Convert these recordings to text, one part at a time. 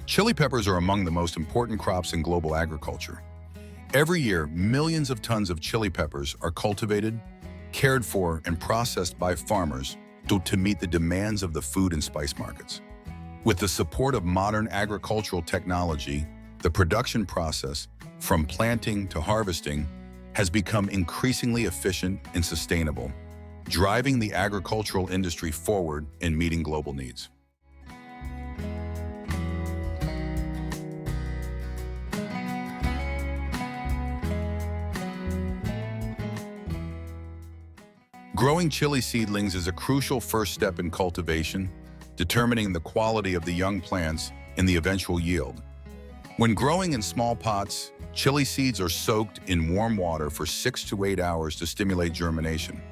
Chili peppers are among the most important crops in global agriculture. Every year, millions of tons of chili peppers are cultivated, cared for, and processed by farmers to meet the demands of the food and spice markets. With the support of modern agricultural technology, the production process, from planting to harvesting, has become increasingly efficient and sustainable, driving the agricultural industry forward in meeting global needs. Growing chili seedlings is a crucial first step in cultivation, determining the quality of the young plants and the eventual yield. When growing in small pots, chili seeds are soaked in warm water for 6 to 8 hours to stimulate germination.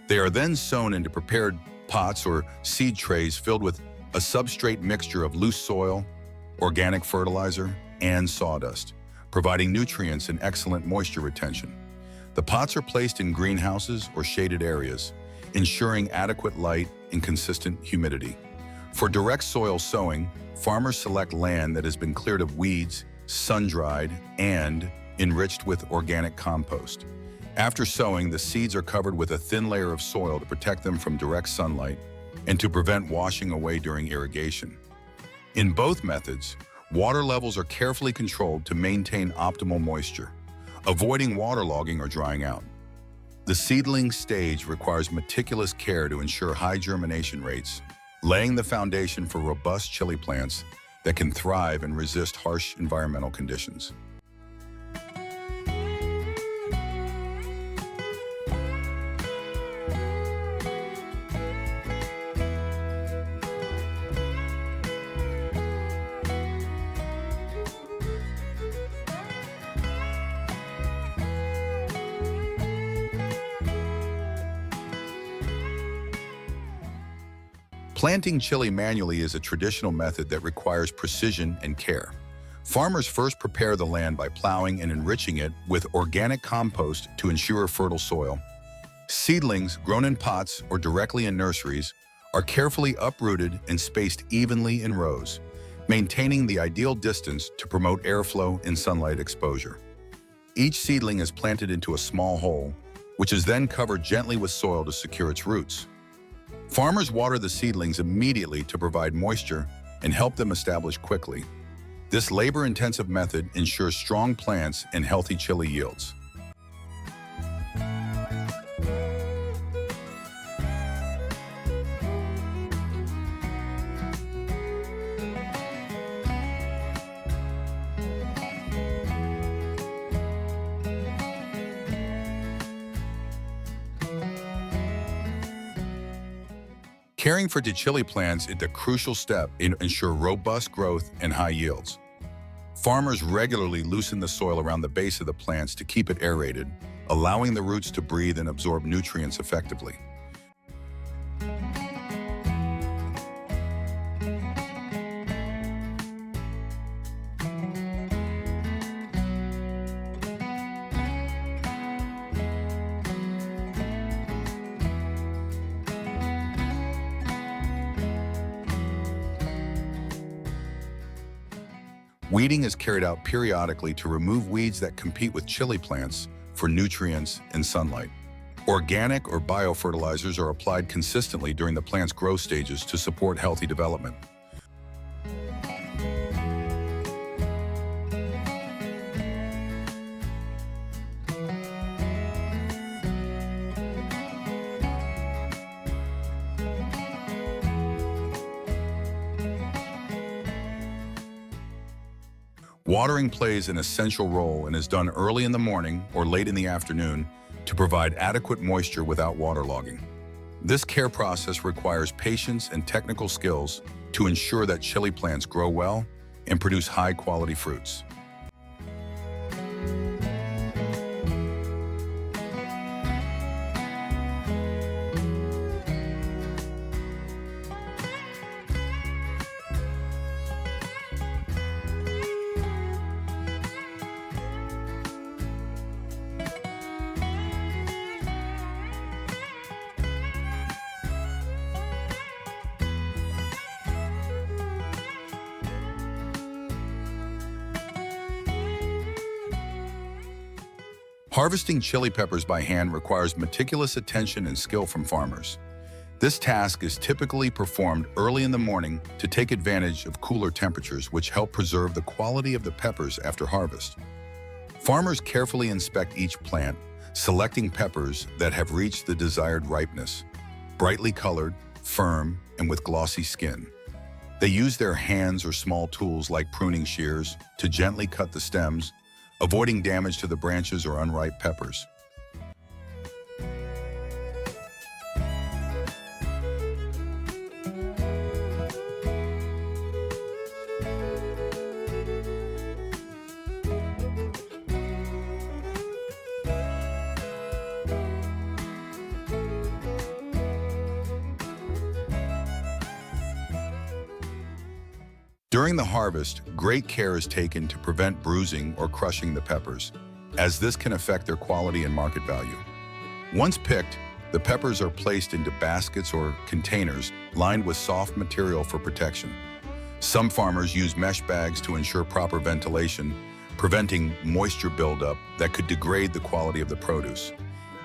They are then sown into prepared pots or seed trays filled with a substrate mixture of loose soil, organic fertilizer, and sawdust, providing nutrients and excellent moisture retention. The pots are placed in greenhouses or shaded areas, ensuring adequate light and consistent humidity. For direct soil sowing, farmers select land that has been cleared of weeds, sun-dried, and enriched with organic compost. After sowing, the seeds are covered with a thin layer of soil to protect them from direct sunlight and to prevent washing away during irrigation. In both methods, water levels are carefully controlled to maintain optimal moisture, avoiding waterlogging or drying out. The seedling stage requires meticulous care to ensure high germination rates, laying the foundation for robust chili plants that can thrive and resist harsh environmental conditions. Planting chili manually is a traditional method that requires precision and care. Farmers first prepare the land by plowing and enriching it with organic compost to ensure fertile soil. Seedlings grown in pots or directly in nurseries are carefully uprooted and spaced evenly in rows, maintaining the ideal distance to promote airflow and sunlight exposure. Each seedling is planted into a small hole, which is then covered gently with soil to secure its roots. Farmers water the seedlings immediately to provide moisture and help them establish quickly. This labor-intensive method ensures strong plants and healthy chili yields. Caring for the chili plants is a crucial step in ensure robust growth and high yields. Farmers regularly loosen the soil around the base of the plants to keep it aerated, allowing the roots to breathe and absorb nutrients effectively. Weeding is carried out periodically to remove weeds that compete with chili plants for nutrients and sunlight. Organic or biofertilizers are applied consistently during the plant's growth stages to support healthy development. Watering plays an essential role and is done early in the morning or late in the afternoon to provide adequate moisture without waterlogging. This care process requires patience and technical skills to ensure that chili plants grow well and produce high-quality fruits. Harvesting chili peppers by hand requires meticulous attention and skill from farmers. This task is typically performed early in the morning to take advantage of cooler temperatures, which help preserve the quality of the peppers after harvest. Farmers carefully inspect each plant, selecting peppers that have reached the desired ripeness, brightly colored, firm, and with glossy skin. They use their hands or small tools like pruning shears to gently cut the stems, avoiding damage to the branches or unripe peppers. During the harvest, great care is taken to prevent bruising or crushing the peppers, as this can affect their quality and market value. Once picked, the peppers are placed into baskets or containers lined with soft material for protection. Some farmers use mesh bags to ensure proper ventilation, preventing moisture buildup that could degrade the quality of the produce.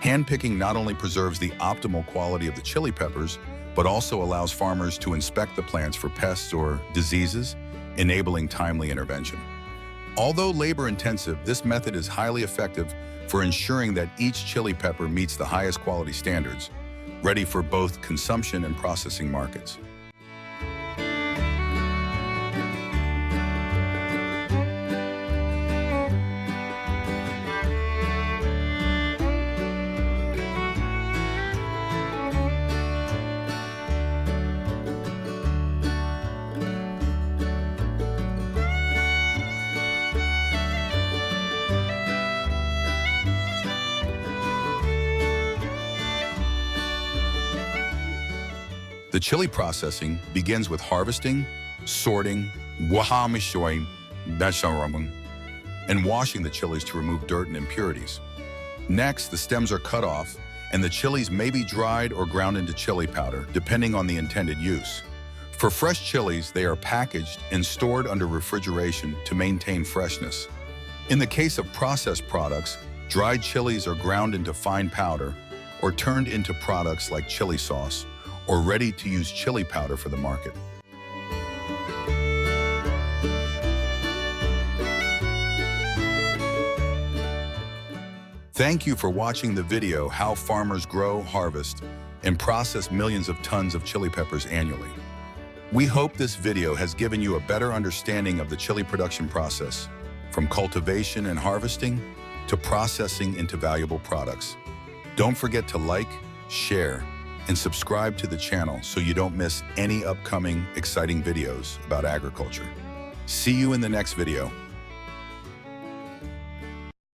Hand-picking not only preserves the optimal quality of the chili peppers, but also allows farmers to inspect the plants for pests or diseases, enabling timely intervention. Although labor-intensive, this method is highly effective for ensuring that each chili pepper meets the highest quality standards, ready for both consumption and processing markets. The chili processing begins with harvesting, sorting, and washing the chilies to remove dirt and impurities. Next, the stems are cut off, and the chilies may be dried or ground into chili powder, depending on the intended use. For fresh chilies, they are packaged and stored under refrigeration to maintain freshness. In the case of processed products, dried chilies are ground into fine powder or turned into products like chili sauce, or ready-to-use chili powder for the market. Thank you for watching the video How Farmers Grow, Harvest, and Process Millions of Tons of Chili Peppers Annually. We hope this video has given you a better understanding of the chili production process, from cultivation and harvesting to processing into valuable products. Don't forget to like, share, and subscribe to the channel so you don't miss any upcoming exciting videos about agriculture. See you in the next video.